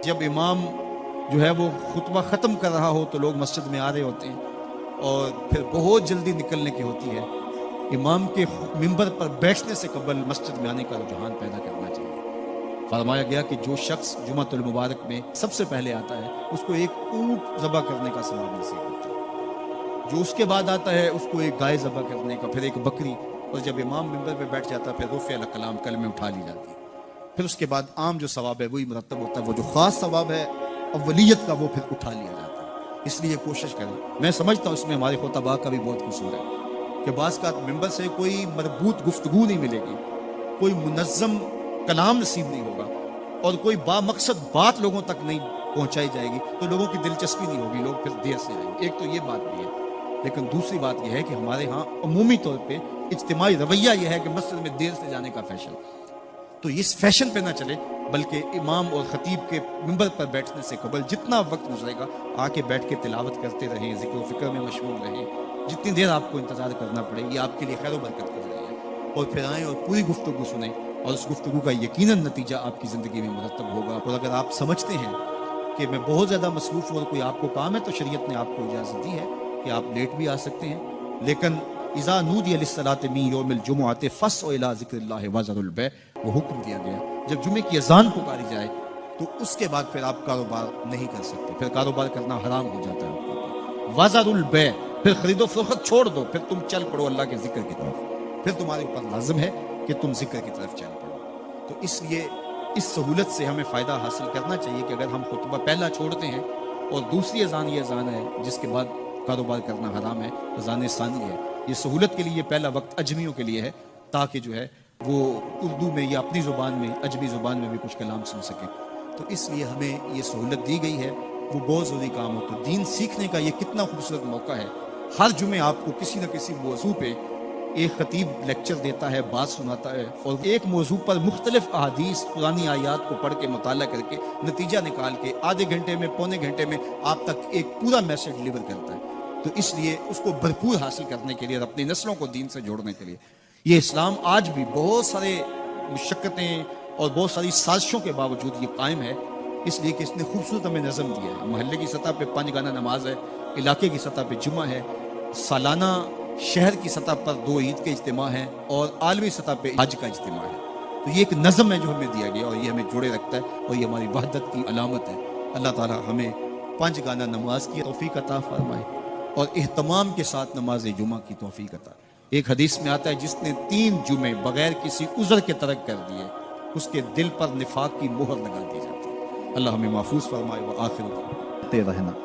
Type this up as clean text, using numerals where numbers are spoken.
جب امام جو ہے وہ خطبہ ختم کر رہا ہو تو لوگ مسجد میں آ رہے ہوتے ہیں اور پھر بہت جلدی نکلنے کی ہوتی ہے. امام کے منبر پر بیٹھنے سے قبل مسجد میں آنے کا رجحان پیدا کرنا چاہیے. فرمایا گیا کہ جو شخص جمعۃ المبارک میں سب سے پہلے آتا ہے اس کو ایک اونٹ ذبح کرنے کا ثواب نصیب ہوتا ہے. جو اس کے بعد آتا ہے اس کو ایک گائے ذبح کرنے کا، پھر ایک بکری، اور جب امام منبر پہ بیٹھ جاتا ہے پھر رفع الکلام کلمے اٹھا لی جاتی ہے. پھر اس کے بعد عام جو ثواب ہے وہی مرتب ہوتا ہے، وہ جو خاص ثواب ہے اولیت کا وہ پھر اٹھا لیا جاتا ہے. اس لیے کوشش کریں. میں سمجھتا ہوں اس میں ہمارے خطباء کا بھی بہت قصور ہے کہ بعض کا ممبر سے کوئی مربوط گفتگو نہیں ملے گی، کوئی منظم کلام نصیب نہیں ہوگا اور کوئی با مقصد بات لوگوں تک نہیں پہنچائی جائے گی تو لوگوں کی دلچسپی نہیں ہوگی، لوگ پھر دیر سے آئیں گے. ایک تو یہ بات بھی ہے، لیکن دوسری بات یہ ہے کہ ہمارے ہاں عمومی طور پہ اجتماعی رویہ یہ ہے کہ مسجد میں دیر سے جانے کا فیشن. تو اس فیشن پہ نہ چلے، بلکہ امام اور خطیب کے منبر پر بیٹھنے سے قبل جتنا وقت گزرے گا آ کے بیٹھ کے تلاوت کرتے رہیں، ذکر و فکر میں مشغول رہیں. جتنی دیر آپ کو انتظار کرنا پڑے یہ آپ کے لیے خیر و برکت کر رہی ہے. اور پھر آئیں اور پوری گفتگو سنیں اور اس گفتگو کا یقیناً نتیجہ آپ کی زندگی میں مرتب ہوگا. اور اگر آپ سمجھتے ہیں کہ میں بہت زیادہ مصروف ہوں اور کوئی آپ کو کام ہے تو شریعت نے آپ کو اجازت دی ہے کہ آپ لیٹ بھی آ سکتے ہیں، لیکن اذا نودی للصلاۃ من یوم الجمعۃ فاسعوا الی ذکر اللہ وذروا البیع، وہ حکم دیا گیا جب جمعے کی اذان پکاری جائے تو اس کے بعد پھر آپ کاروبار نہیں کر سکتے، پھر کاروبار کرنا حرام ہو جاتا ہے. وذروا البیع، پھر خرید و فروخت چھوڑ دو، پھر تم چل پڑو اللہ کے ذکر کی طرف. پھر تمہارے اوپر لازم ہے کہ تم ذکر کی طرف چل پڑو. تو اس لیے اس سہولت سے ہمیں فائدہ حاصل کرنا چاہیے کہ اگر ہم خطبہ پہلا چھوڑتے ہیں اور دوسری اذان یہ اذان ہے جس کے بعد کاروبار کرنا حرام ہے، اذان ثانی ہے، یہ سہولت کے لیے پہلا وقت اجمیوں کے لیے ہے تاکہ جو ہے وہ اردو میں یا اپنی زبان میں اجمی زبان میں بھی کچھ کلام سن سکیں. تو اس لیے ہمیں یہ سہولت دی گئی ہے، وہ بہت ضروری کام ہو. تو دین سیکھنے کا یہ کتنا خوبصورت موقع ہے. ہر جمعے آپ کو کسی نہ کسی موضوع پہ ایک خطیب لیکچر دیتا ہے، بات سناتا ہے، اور ایک موضوع پر مختلف احادیث قرآنی آیات کو پڑھ کے مطالعہ کر کے نتیجہ نکال کے آدھے گھنٹے میں پونے گھنٹے میں آپ تک ایک پورا میسج ڈلیور کرتا ہے. تو اس لیے اس کو بھرپور حاصل کرنے کے لیے اور اپنی نسلوں کو دین سے جوڑنے کے لیے یہ اسلام آج بھی بہت سارے مشقتیں اور بہت ساری سازشوں کے باوجود یہ قائم ہے، اس لیے کہ اس نے خوبصورت ہمیں نظم دیا ہے. محلے کی سطح پہ 5 گانا نماز ہے، علاقے کی سطح پہ جمعہ ہے، سالانہ شہر کی سطح پر 2 عید کے اجتماع ہیں اور عالمی سطح پہ حج کا اجتماع ہے. تو یہ ایک نظم ہے جو ہمیں دیا گیا اور یہ ہمیں جوڑے رکھتا ہے اور یہ ہماری وحدت کی علامت ہے. اللہ تعالی ہمیں 5 گانا نماز کی توفیق عطا فرمائے اور اہتمام کے ساتھ نماز جمعہ کی توفیق عطا. ایک حدیث میں آتا ہے جس نے 3 جمعے بغیر کسی عذر کے ترک کر دیے اس کے دل پر نفاق کی مہر لگا دی جاتی ہے. اللہ ہمیں محفوظ فرمائے. وآخر رہنا.